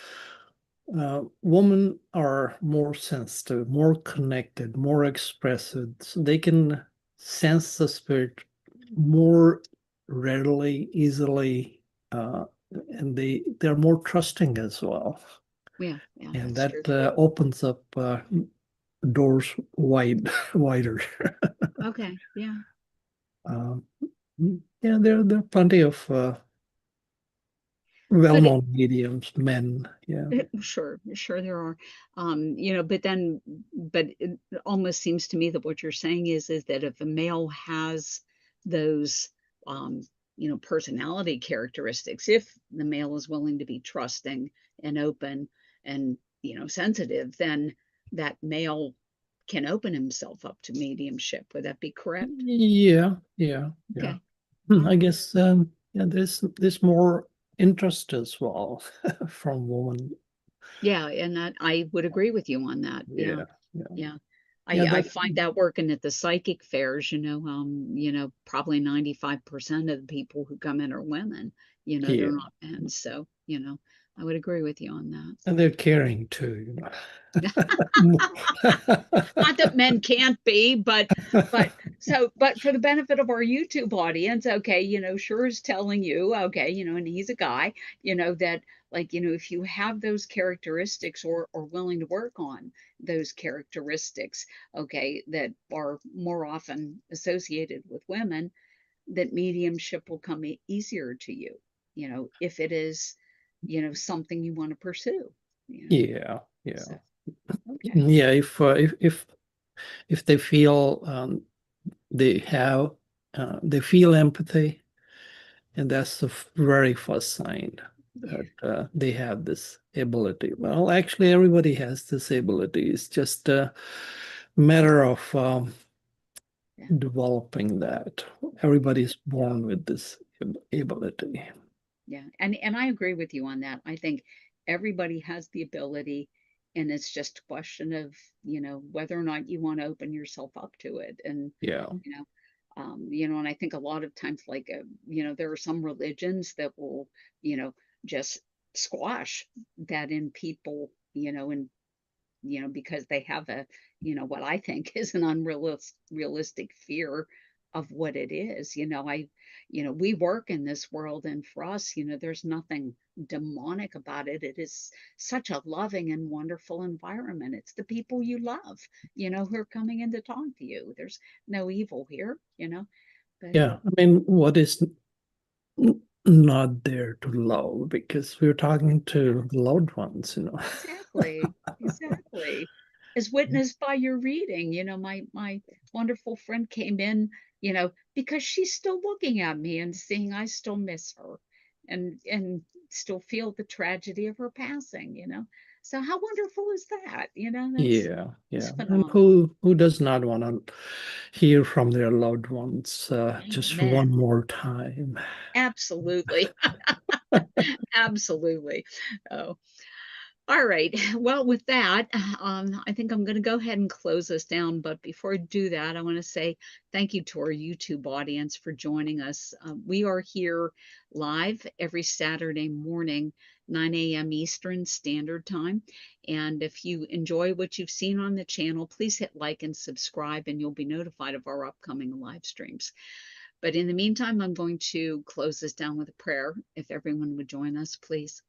women are more sensitive, more connected, more expressive. So they can sense the spirit more readily, easily, uh, and they're more trusting as well. Yeah, yeah, And that's that true. opens up doors wider. Okay, yeah. Um, yeah, there are plenty of But well-known mediums, men. Yeah, Sure, sure there are. But then, but it almost seems to me that what you're saying is that if a male has those, um, personality characteristics, if the male is willing to be trusting and open and, sensitive, then that male can open himself up to mediumship. Would that be correct? yeah. Okay. All I right. guess yeah, there's more interest as well from women. Yeah, and that I would agree with you on that. Yeah. Yeah, yeah, Yeah. yeah. I That find that working at the psychic fairs, probably 95% of the people who come in are women, they're yeah, not men. So, I would agree with you on that. and they're caring too. You Not that men can't be, but for the benefit of our YouTube audience, okay, sure is telling you, okay, and he's a guy, that like, if you have those characteristics or willing to work on those characteristics, okay, that are more often associated with women, that mediumship will come easier to you, if it is, something you want to pursue, Yeah, yeah, so okay. yeah. If they feel they have they feel empathy, and that's the very first sign Yeah, that they have this ability. Well, actually, everybody has this ability. It's just a matter of yeah. developing that. Yeah. Everybody's born with this ability. Yeah, and I agree with you on that. I think everybody has the ability, and it's just a question of, whether or not you want to open yourself up to it. And, Yeah, you know, and I think a lot of times, like, there are some religions that will, just squash that in people, and because they have a, what I think is an unrealistic fear of what it is. We work in this world, and for us, there's nothing demonic about it. It is such a loving and wonderful environment. It's the people you love, who are coming in to talk to you. There's no evil here, but yeah. I mean, what is not there to love? Because we're talking to loved ones. exactly, exactly. As witnessed by your reading, my wonderful friend came in, because she's still looking at me and seeing I still miss her and still feel the tragedy of her passing, So how wonderful is that? Yeah, That's yeah. And phenomenal. who does not want to hear from their loved ones just one Amen. more time? Absolutely. Absolutely. Oh. All right. Well, with that, I think I'm going to go ahead and close this down. But before I do that, I want to say thank you to our YouTube audience for joining us. We are here live every Saturday morning, 9 a.m. Eastern Standard Time. And if you enjoy what you've seen on the channel, please hit like and subscribe, and you'll be notified of our upcoming live streams. But in the meantime, I'm going to close this down with a prayer. If everyone would join us, please.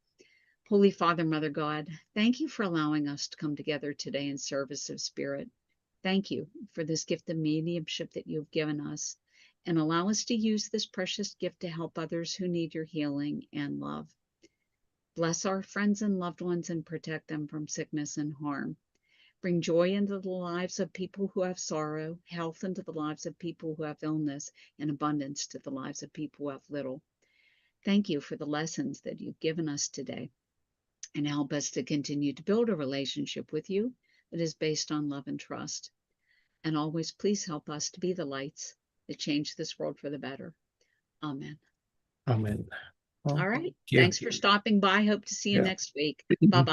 Holy Father, Mother God, thank you for allowing us to come together today in service of spirit. Thank you for this gift of mediumship that you've given us, and allow us to use this precious gift to help others who need your healing and love. Bless our friends and loved ones and protect them from sickness and harm. Bring joy into the lives of people who have sorrow, health into the lives of people who have illness, and abundance to the lives of people who have little. Thank you for the lessons that you've given us today, and help us to continue to build a relationship with you that is based on love and trust. And always please help us to be the lights that change this world for the better. Amen. Amen. Well, All right. thank you. Thanks for stopping by. Hope to see you Yeah. next week. Bye-bye.